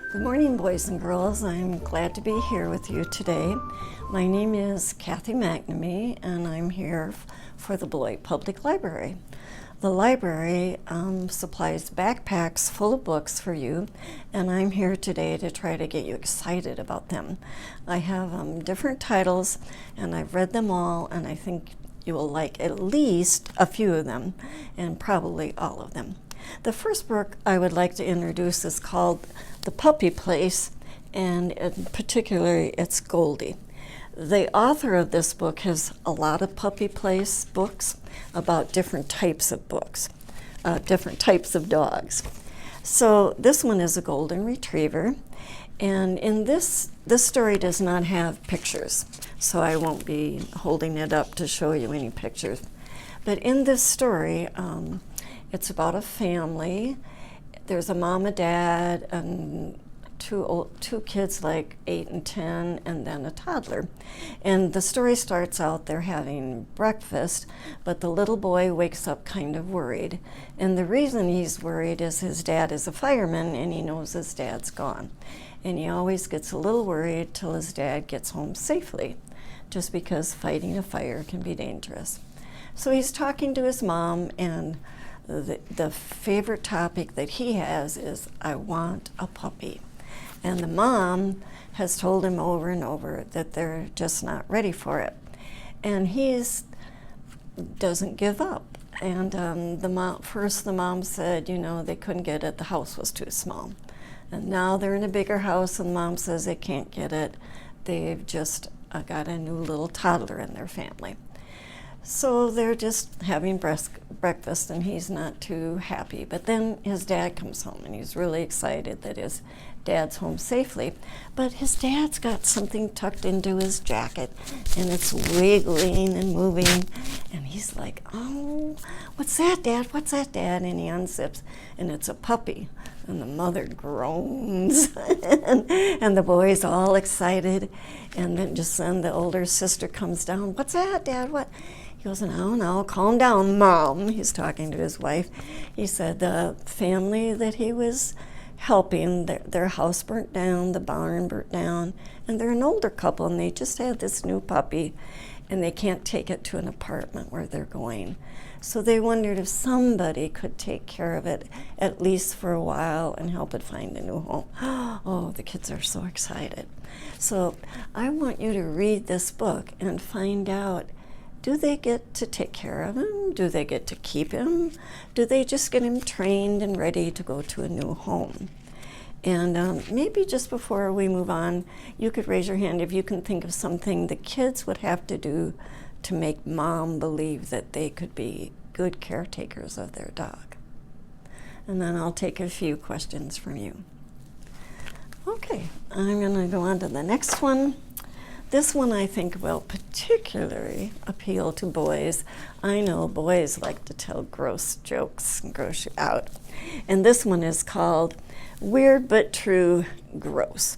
Good morning, boys and girls. I'm glad to be here with you today. My name is Kathy McNamee, and I'm here for the Beloit Public Library. The library supplies backpacks full of books for you, and I'm here today to try to get you excited about them. I have different titles, and I've read them all, and I think you will like at least a few of them, and probably all of them. The first book I would like to introduce is called The Puppy Place, and in particular, it's Goldie. The author of this book has a lot of Puppy Place books about different types of books, different types of dogs. So this one is a golden retriever, and in this story does not have pictures, so I won't be holding it up to show you any pictures. But in this story, it's about a family. There's a mom, a dad, and two kids like 8 and 10, and then a toddler. And the story starts out they're having breakfast, but the little boy wakes up kind of worried. And the reason he's worried is his dad is a fireman, and he knows his dad's gone. And he always gets a little worried till his dad gets home safely, just because fighting a fire can be dangerous. So he's talking to his mom, and the favorite topic that he has is, I want a puppy. And the mom has told him over and over that they're just not ready for it. And he doesn't give up. And the mom said, they couldn't get it, the house was too small. And now they're in a bigger house, and mom says they can't get it. They've just got a new little toddler in their family. So they're just having breakfast, and he's not too happy. But then his dad comes home, and he's really excited that his dad's home safely. But his dad's got something tucked into his jacket, and it's wiggling and moving. And he's like, oh, what's that, Dad? What's that, Dad? And he unzips, and it's a puppy. And the mother groans, and the boy's all excited. And then the older sister comes down. What's that, Dad? What? He goes, no, calm down, Mom. He's talking to his wife. He said the family that he was helping, their house burnt down, the barn burnt down, and they're an older couple, and they just had this new puppy, and they can't take it to an apartment where they're going. So they wondered if somebody could take care of it, at least for a while, and help it find a new home. Oh, the kids are so excited. So I want you to read this book and find out, do they get to take care of him? Do they get to keep him? Do they just get him trained and ready to go to a new home? And maybe just before we move on, you could raise your hand if you can think of something the kids would have to do to make Mom believe that they could be good caretakers of their dog. And then I'll take a few questions from you. Okay, I'm going to go on to the next one. This one I think will particularly appeal to boys. I know boys like to tell gross jokes and gross you out. And this one is called Weird But True Gross.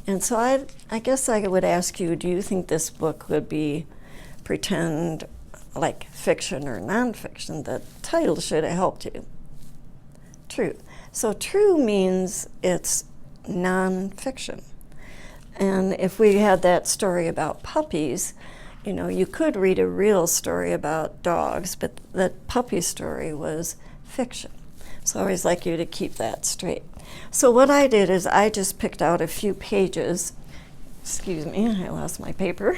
And so I guess I would ask you, do you think this book would be pretend like fiction or nonfiction? The title should have helped you. True. So true means it's nonfiction. And if we had that story about puppies, you could read a real story about dogs, but that puppy story was fiction. So I always like you to keep that straight. So what I did is I just picked out a few pages. Excuse me, I lost my paper.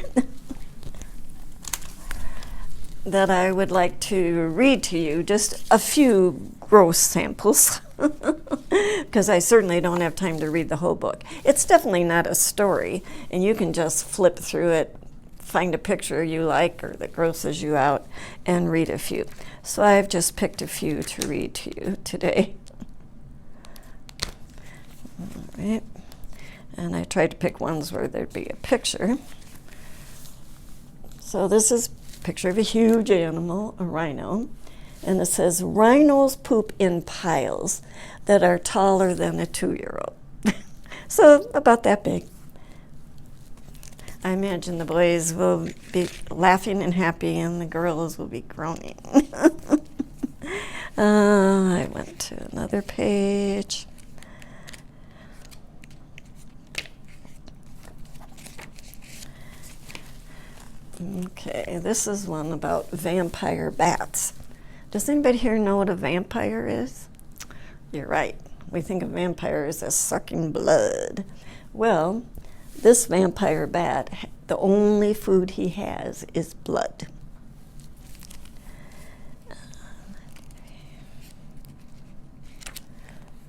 That I would like to read to you, just a few gross samples, because I certainly don't have time to read the whole book. It's definitely not a story, and you can just flip through it, find a picture you like or that grosses you out, and read a few. So I've just picked a few to read to you today. All right. And I tried to pick ones where there'd be a picture. So this is picture of a huge animal, a rhino, and it says, rhinos poop in piles that are taller than a 2-year-old. So about that big. I imagine the boys will be laughing and happy, and the girls will be groaning. I went to another page. Okay, this is one about vampire bats. Does anybody here know what a vampire is? You're right. We think of vampires as sucking blood. Well, this vampire bat, the only food he has is blood.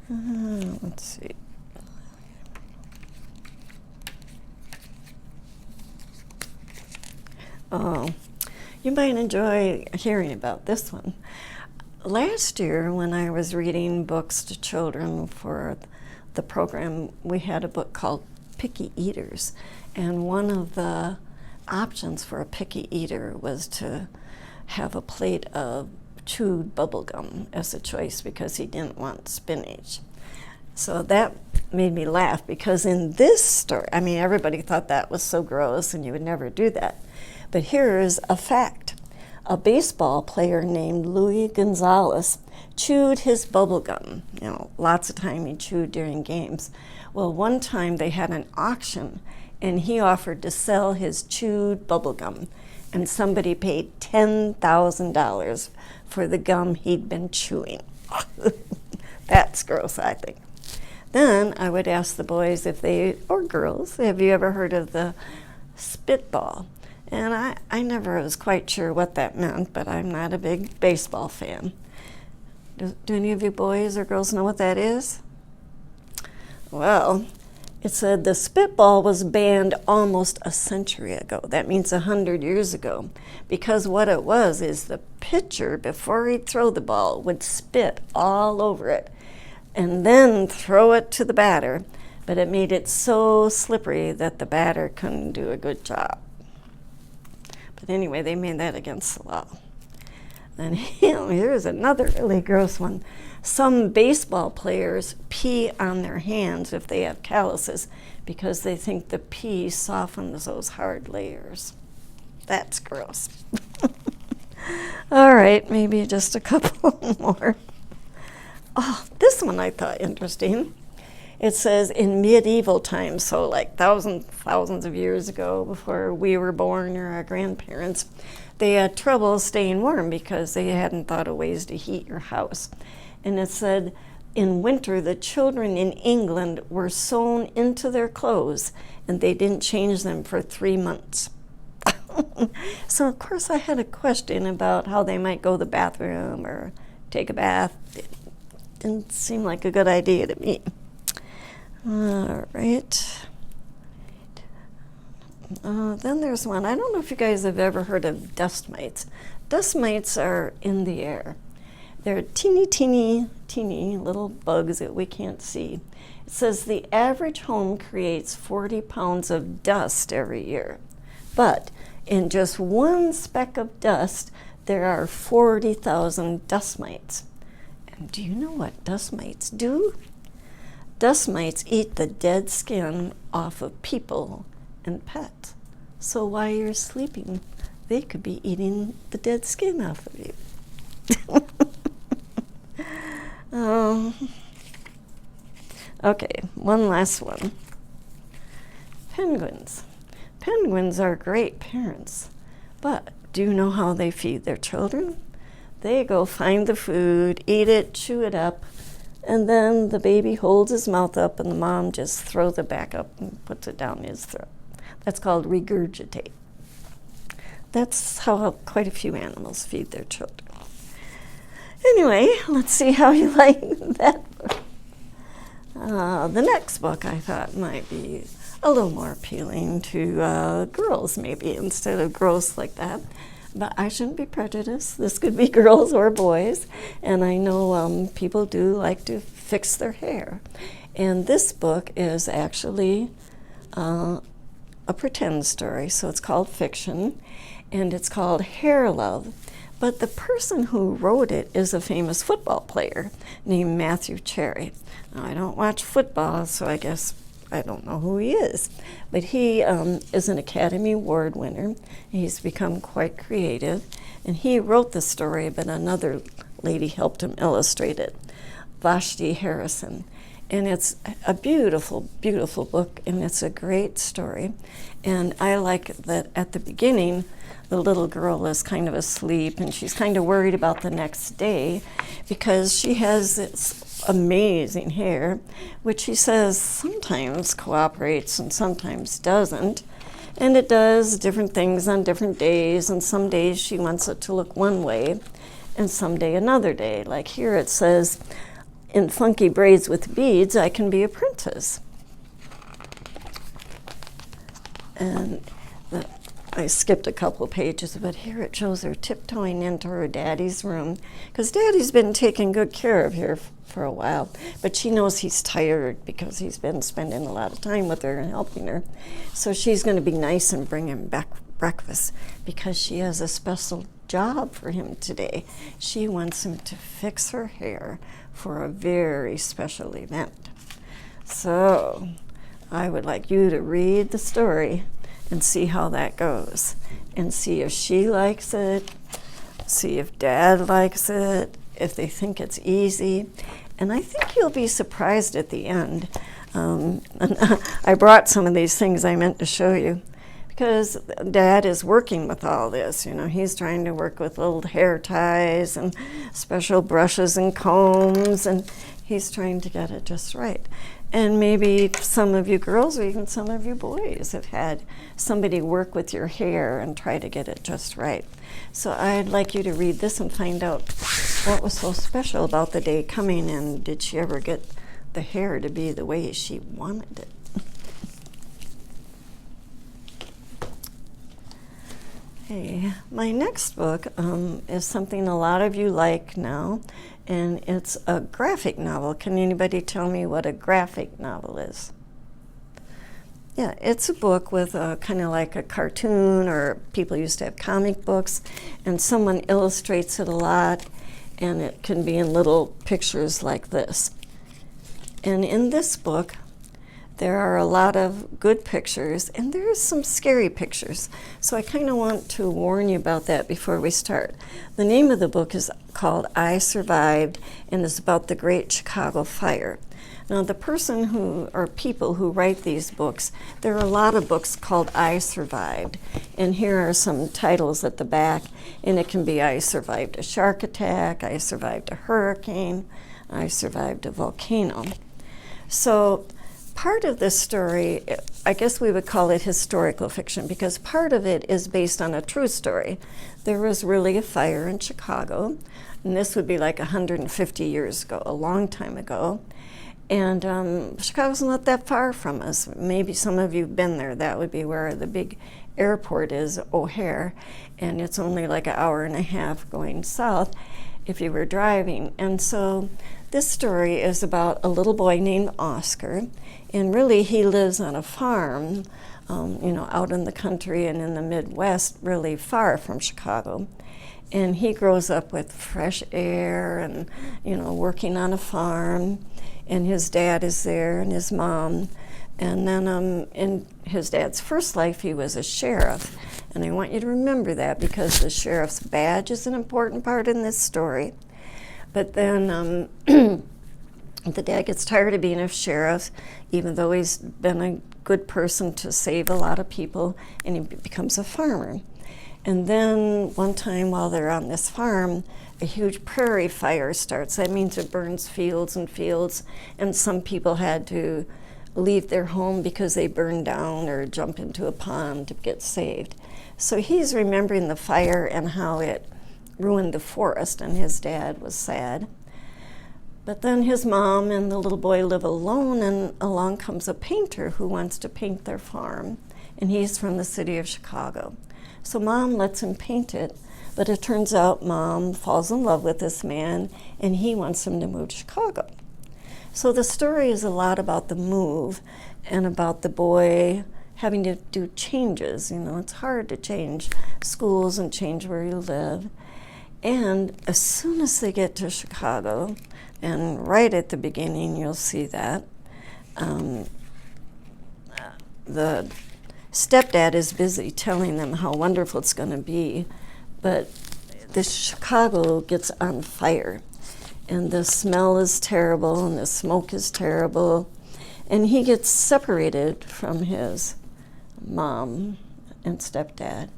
Let's see. Oh, you might enjoy hearing about this one. Last year, when I was reading books to children for the program, we had a book called Picky Eaters. And one of the options for a picky eater was to have a plate of chewed bubble gum as a choice because he didn't want spinach. So that made me laugh because in this story, I mean, everybody thought that was so gross and you would never do that. But here's a fact. A baseball player named Luis Gonzalez chewed his bubble gum. You know, lots of time he chewed during games. Well, one time they had an auction and he offered to sell his chewed bubble gum, and somebody paid $10,000 for the gum he'd been chewing. That's gross, I think. Then I would ask the boys if they, or girls, have you ever heard of the spitball? And I never was quite sure what that meant, but I'm not a big baseball fan. Do any of you boys or girls know what that is? Well, it said the spitball was banned almost a century ago. That means 100 years ago. Because what it was is the pitcher, before he'd throw the ball, would spit all over it and then throw it to the batter. But it made it so slippery that the batter couldn't do a good job. But anyway, they made that against the law. And here's another really gross one. Some baseball players pee on their hands if they have calluses because they think the pee softens those hard layers. That's gross. All right, maybe just a couple more. Oh, this one I thought interesting. It says in medieval times, so like thousands of years ago, before we were born or our grandparents, they had trouble staying warm because they hadn't thought of ways to heat your house. And it said in winter, the children in England were sewn into their clothes and they didn't change them for 3 months. So of course I had a question about how they might go to the bathroom or take a bath. It didn't seem like a good idea to me. All right. Then there's one. I don't know if you guys have ever heard of dust mites. Dust mites are in the air. They're teeny little bugs that we can't see. It says the average home creates 40 pounds of dust every year. But in just one speck of dust, there are 40,000 dust mites. And do you know what dust mites do? Dust mites eat the dead skin off of people and pets. So while you're sleeping, they could be eating the dead skin off of you. Okay, one last one. Penguins. Penguins are great parents, but do you know how they feed their children? They go find the food, eat it, chew it up, and then the baby holds his mouth up and the mom just throws it back up and puts it down his throat. That's called regurgitate. That's how quite a few animals feed their children. Anyway, let's see how you like that book. The next book I thought might be a little more appealing to girls, maybe, instead of gross like that. But I shouldn't be prejudiced. This could be girls or boys. And I know people do like to fix their hair. And this book is actually a pretend story, so it's called fiction. And it's called Hair Love. But the person who wrote it is a famous football player named Matthew Cherry. Now, I don't watch football, so I guess I don't know who he is. But he is an Academy Award winner. He's become quite creative. And he wrote the story, but another lady helped him illustrate it, Vashti Harrison. And it's a beautiful, beautiful book, and it's a great story. And I like that at the beginning, the little girl is kind of asleep, and she's kind of worried about the next day because she has this amazing hair, which she says sometimes cooperates and sometimes doesn't. And it does different things on different days, and some days she wants it to look one way, and some day another day. Like here it says, in funky braids with beads, I can be a princess. And I skipped a couple pages, but here it shows her tiptoeing into her daddy's room, because daddy's been taking good care of her for a while, but she knows he's tired because he's been spending a lot of time with her and helping her. So she's going to be nice and bring him back breakfast because she has a special job for him today. She wants him to fix her hair for a very special event. So I would like you to read the story and see how that goes, and see if she likes it, see if Dad likes it, if they think it's easy. And I think you'll be surprised at the end. And I brought some of these things I meant to show you, because Dad is working with all this. You know, he's trying to work with little hair ties and special brushes and combs, and he's trying to get it just right. And maybe some of you girls or even some of you boys have had somebody work with your hair and try to get it just right. So I'd like you to read this and find out what was so special about the day coming, and did she ever get the hair to be the way she wanted it? Okay, my next book is something a lot of you like now, and it's a graphic novel. Can anybody tell me what a graphic novel is? Yeah, it's a book with kind of like a cartoon, or people used to have comic books, and someone illustrates it a lot, and it can be in little pictures like this. And in this book, there are a lot of good pictures, and there's some scary pictures. So I kind of want to warn you about that before we start. The name of the book is called I Survived, and is about the Great Chicago Fire. Now, the person who, or people who write these books, there are a lot of books called I Survived. And here are some titles at the back, and it can be I survived a shark attack, I survived a hurricane, I survived a volcano. So part of this story, I guess we would call it historical fiction, because part of it is based on a true story. There was really a fire in Chicago, and this would be like 150 years ago, a long time ago. And Chicago's not that far from us. Maybe some of you have been there. That would be where the big airport is, O'Hare, and it's only like an hour and a half going south if you were driving. And so this story is about a little boy named Oscar, and really he lives on a farm, out in the country and in the Midwest, really far from Chicago. And he grows up with fresh air and, working on a farm. And his dad is there, and his mom. And then in his dad's first life, he was a sheriff. And I want you to remember that, because the sheriff's badge is an important part in this story. But then the dad gets tired of being a sheriff, even though he's been a good person to save a lot of people, and he becomes a farmer. And then one time while they're on this farm, a huge prairie fire starts. That means it burns fields and fields, and some people had to leave their home because they burned down or jump into a pond to get saved. So he's remembering the fire and how it ruined the forest, and his dad was sad. But then his mom and the little boy live alone, and along comes a painter who wants to paint their farm, and he's from the city of Chicago. So Mom lets him paint it, but it turns out Mom falls in love with this man, and he wants him to move to Chicago. So the story is a lot about the move and about the boy having to do changes. It's hard to change schools and change where you live. And as soon as they get to Chicago, and right at the beginning you'll see that, the stepdad is busy telling them how wonderful it's going to be, but the Chicago gets on fire. and the smell is terrible, and the smoke is terrible, and he gets separated from his mom and stepdad,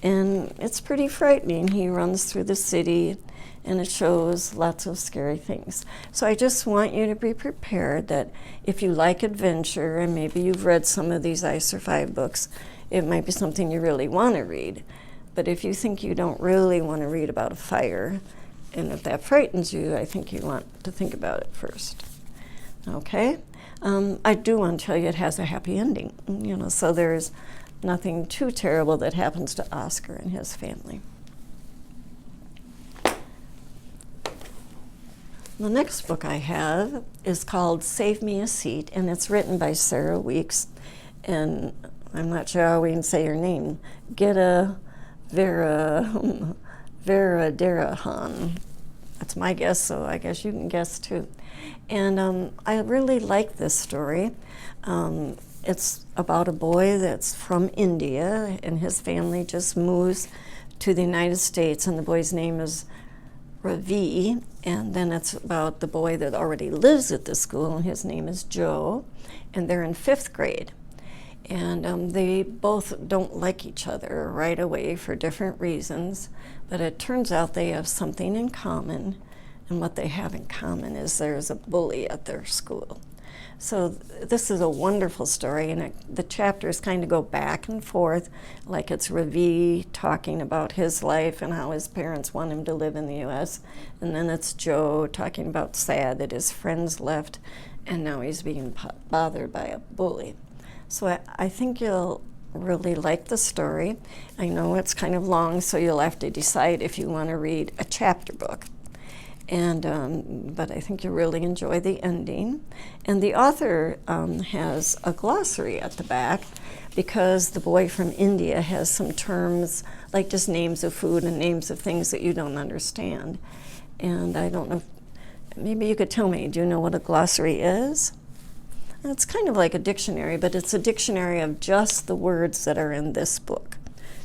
and it's pretty frightening. He runs through the city, and it shows lots of scary things. So I just want you to be prepared that if you like adventure, and maybe you've read some of these I Survived books, it might be something you really want to read. But if you think you don't really want to read about a fire, and if that frightens you, I think you want to think about it first. Okay? I do want to tell you it has a happy ending, so there's nothing too terrible that happens to Oscar and his family. The next book I have is called Save Me a Seat, and it's written by Sarah Weeks, and I'm not sure how we can say her name, Veradarahan. That's my guess, so I guess you can guess too. And I really like this story. It's about a boy that's from India, and his family just moves to the United States, and the boy's name is Ravi, and then it's about the boy that already lives at the school, and his name is Joe, and they're in 5th grade. And they both don't like each other right away for different reasons, but it turns out they have something in common, and what they have in common is there's a bully at their school. So this is a wonderful story, and the chapters kind of go back and forth, like it's Ravi talking about his life and how his parents want him to live in the U.S., and then it's Joe talking about sad that his friends left, and now he's being bothered by a bully. So I think you'll really like the story. I know it's kind of long, so you'll have to decide if you want to read a chapter book. But I think you'll really enjoy the ending. And the author has a glossary at the back, because the boy from India has some terms, like just names of food and names of things that you don't understand. And I don't know, maybe you could tell me, do you know what a glossary is? It's kind of like a dictionary, but it's a dictionary of just the words that are in this book.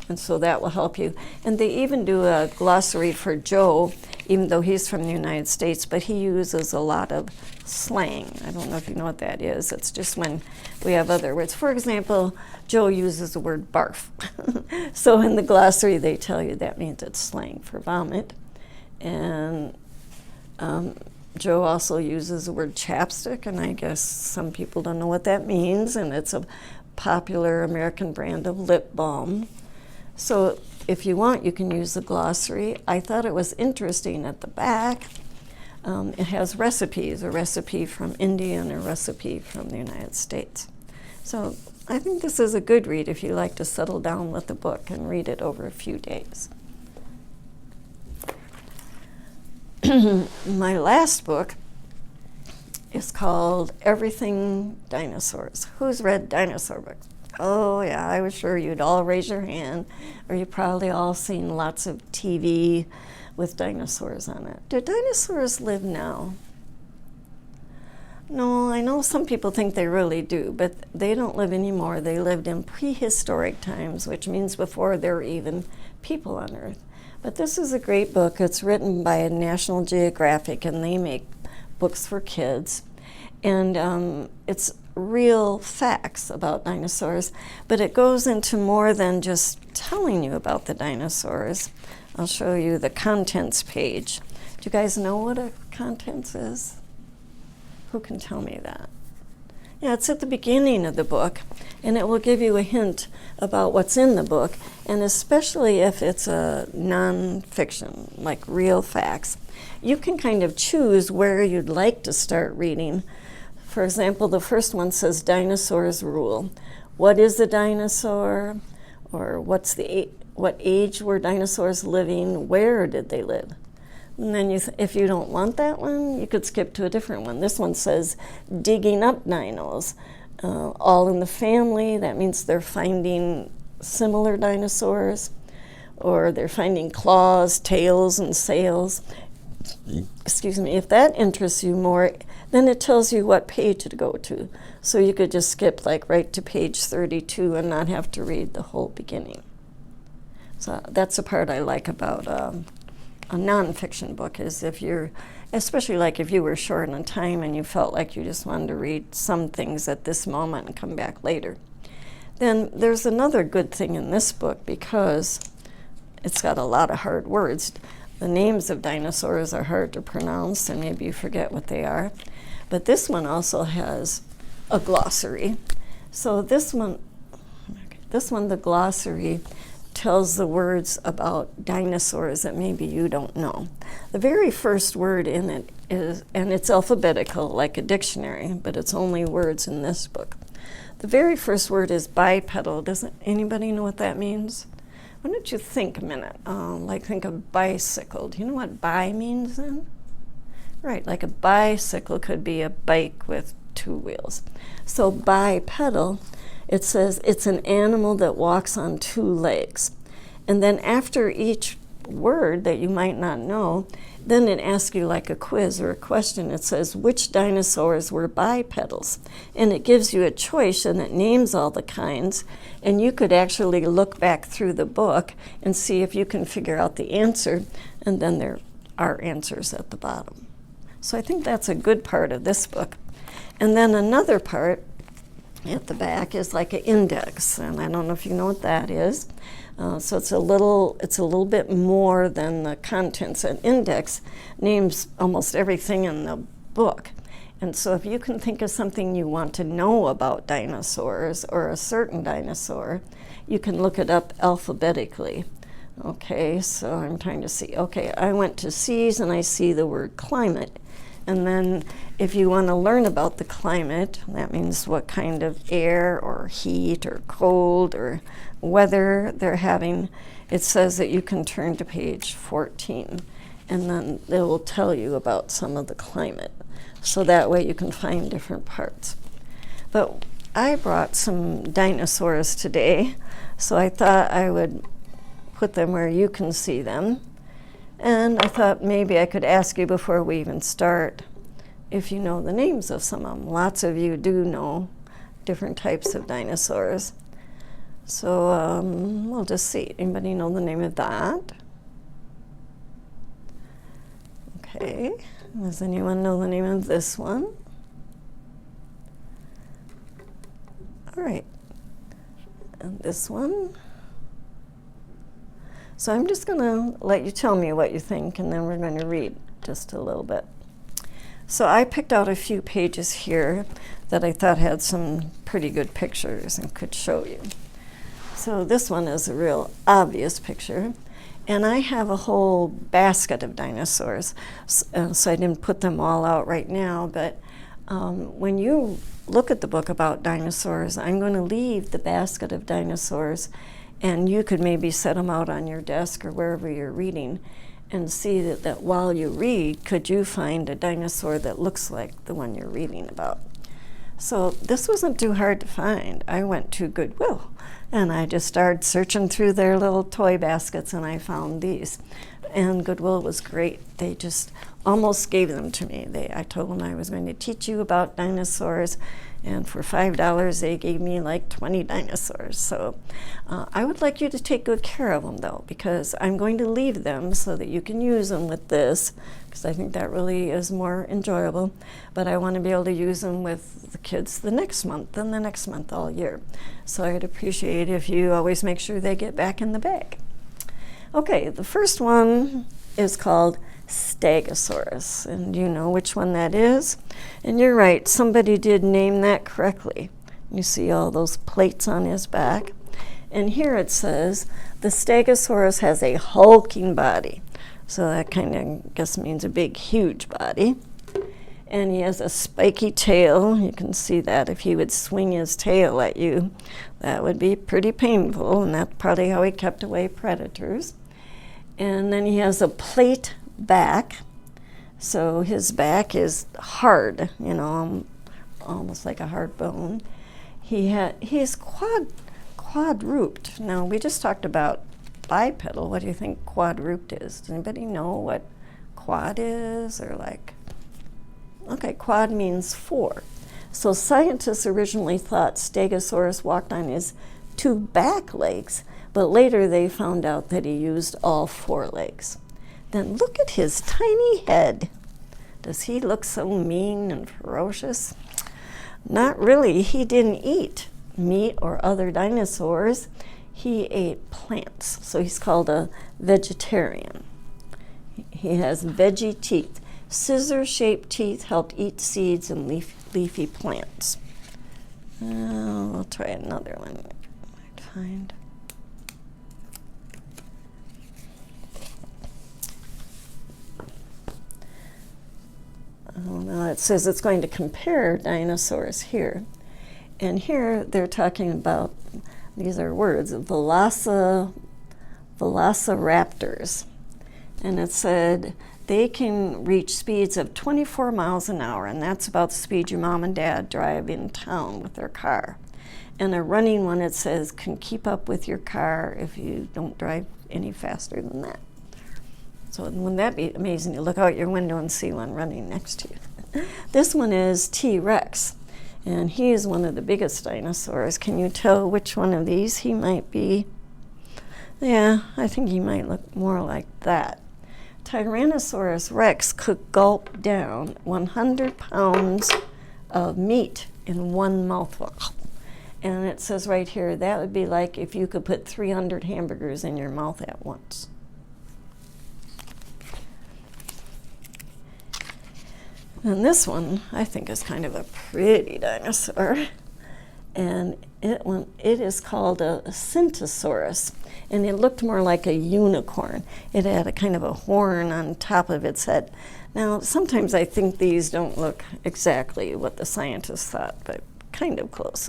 And so that will help you. And they even do a glossary for Joe, even though he's from the United States, but he uses a lot of slang. I don't know if you know what that is. It's just when we have other words. For example, Joe uses the word barf. So in the glossary, they tell you that means it's slang for vomit. And Joe also uses the word chapstick, and I guess some people don't know what that means, and it's a popular American brand of lip balm. So if you want, you can use the glossary. I thought it was interesting at the back. It has recipes, a recipe from India and a recipe from the United States. So I think this is a good read if you like to settle down with the book and read it over a few days. My last book is called Everything Dinosaurs. Who's read dinosaur books? Oh yeah, I was sure you'd all raise your hand, or you've probably all seen lots of TV with dinosaurs on it. Do dinosaurs live now? No, I know some people think they really do, but they don't live anymore. They lived in prehistoric times, which means before there were even people on Earth. But this is a great book. It's written by National Geographic, and they make books for kids. And it's real facts about dinosaurs, but it goes into more than just telling you about the dinosaurs. I'll show you the contents page. Do you guys know what a contents is? Who can tell me that? Yeah, it's at the beginning of the book, and it will give you a hint about what's in the book, and especially if it's a non-fiction, like real facts. You can kind of choose where you'd like to start reading. For example, the first one says Dinosaurs Rule. What is a dinosaur? Or what age were dinosaurs living? Where did they live? And then if you don't want that one, you could skip to a different one. This one says digging up dinos. All in the family, that means they're finding similar dinosaurs, or they're finding claws, tails, and sails. Excuse me. If that interests you more, then it tells you what page to go to. So you could just skip like right to page 32 and not have to read the whole beginning. So that's the part I like about a nonfiction book is if you're, especially like if you were short on time and you felt like you just wanted to read some things at this moment and come back later. Then there's another good thing in this book because it's got a lot of hard words. The names of dinosaurs are hard to pronounce and maybe you forget what they are. But this one also has a glossary. So this one, the glossary tells the words about dinosaurs that maybe you don't know. The very first word in it is, and it's alphabetical like a dictionary, but it's only words in this book. The very first word is bipedal. Doesn't anybody know what that means? Why don't you think a minute? Like think of bicycle. Do you know what bi means then? Right, like a bicycle could be a bike with 2 wheels. So bipedal, it says it's an animal that walks on 2 legs. And then after each word that you might not know, then it asks you like a quiz or a question. It says, which dinosaurs were bipedals? And it gives you a choice and it names all the kinds. And you could actually look back through the book and see if you can figure out the answer. And then there are answers at the bottom. So I think that's a good part of this book. And then another part at the back is like an index. And I don't know if you know what that is. So it's a little bit more than the contents. An index names almost everything in the book. And so if you can think of something you want to know about dinosaurs or a certain dinosaur, you can look it up alphabetically. Okay, so I'm trying to see. Okay, I went to C's and I see the word climate. And then if you want to learn about the climate, that means what kind of air or heat or cold or weather they're having, it says that you can turn to page 14 and then it will tell you about some of the climate. So that way you can find different parts. But I brought some dinosaurs today, so I thought I would put them where you can see them. And I thought maybe I could ask you before we even start if you know the names of some of them. Lots of you do know different types of dinosaurs. So we'll just see. Anybody know the name of that? Okay. Does anyone know the name of this one? All right. And this one? So I'm just going to let you tell me what you think, and then we're going to read just a little bit. So I picked out a few pages here that I thought had some pretty good pictures and could show you. So this one is a real obvious picture, and I have a whole basket of dinosaurs, so I didn't put them all out right now, but when you look at the book about dinosaurs, I'm going to leave the basket of dinosaurs, and you could maybe set them out on your desk or wherever you're reading and see that while you read, could you find a dinosaur that looks like the one you're reading about. So this wasn't too hard to find. I went to Goodwill and I just started searching through their little toy baskets and I found these. And Goodwill was great. They just almost gave them to me. I told them I was going to teach you about dinosaurs, and for $5 they gave me like 20 dinosaurs. So I would like you to take good care of them though, because I'm going to leave them so that you can use them with this, because I think that really is more enjoyable. But I want to be able to use them with the kids the next month and the next month all year. So I'd appreciate if you always make sure they get back in the bag. Okay, the first one is called Stegosaurus, and you know which one that is. And you're right, somebody did name that correctly. You see all those plates on his back. And here it says, the Stegosaurus has a hulking body. So that kind of, guess means a big, huge body. And he has a spiky tail. You can see that if he would swing his tail at you, that would be pretty painful, and that's probably how he kept away predators. And then he has a plate back, so his back is hard, you know, almost like a hard bone. He's quadruped. Now, we just talked about bipedal. What do you think quadruped is? Does anybody know what quad is, or like? Okay, quad means 4. So scientists originally thought Stegosaurus walked on his 2 back legs, but later they found out that he used all 4 legs. Then look at his tiny head. Does he look so mean and ferocious? Not really. He didn't eat meat or other dinosaurs. He ate plants, so he's called a vegetarian. He has veggie teeth. Scissor-shaped teeth helped eat seeds and leafy plants. We'll try another one. Might find. Now it says it's going to compare dinosaurs here. And here they're talking about, these are words, velociraptors. And it said they can reach speeds of 24 miles an hour, and that's about the speed your mom and dad drive in town with their car. And a running one, it says, can keep up with your car if you don't drive any faster than that. So wouldn't that be amazing to look out your window and see one running next to you? This one is T-Rex, and he is one of the biggest dinosaurs. Can you tell which one of these he might be? Yeah, I think he might look more like that. Tyrannosaurus rex could gulp down 100 pounds of meat in one mouthful. And it says right here, that would be like if you could put 300 hamburgers in your mouth at once. And this one, I think, is kind of a pretty dinosaur. And it is called a Syntosaurus. And it looked more like a unicorn. It had a kind of a horn on top of its head. Now, sometimes I think these don't look exactly what the scientists thought, but kind of close.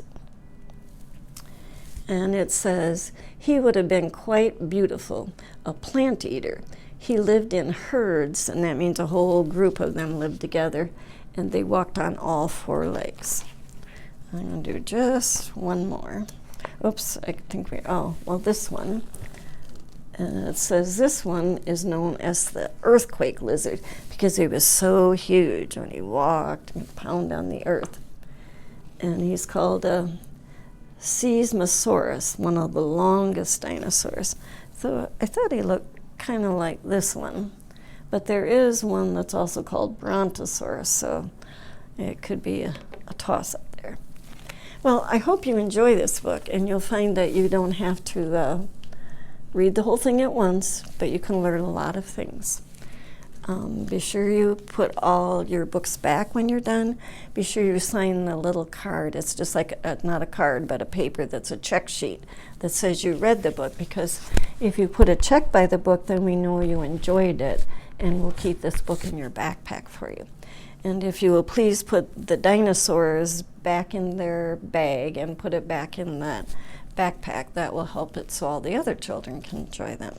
And it says, he would have been quite beautiful, a plant eater. He lived in herds, and that means a whole group of them lived together, and they walked on all four legs. I'm going to do just one more. Oops, I think this one. And it says this one is known as the earthquake lizard because he was so huge when he walked and pounded on the earth. And he's called a Seismosaurus, one of the longest dinosaurs. So I thought he looked kind of like this one. But there is one that's also called Brontosaurus, so it could be a toss-up there. Well, I hope you enjoy this book, and you'll find that you don't have to read the whole thing at once, but you can learn a lot of things. Be sure you put all your books back when you're done. Be sure you sign the little card. It's just like, not a card, but a paper that's a check sheet that says you read the book, because if you put a check by the book, then we know you enjoyed it, and we'll keep this book in your backpack for you. And if you will please put the dinosaurs back in their bag and put it back in that backpack, that will help it so all the other children can enjoy them.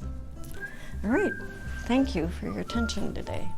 All right, thank you for your attention today.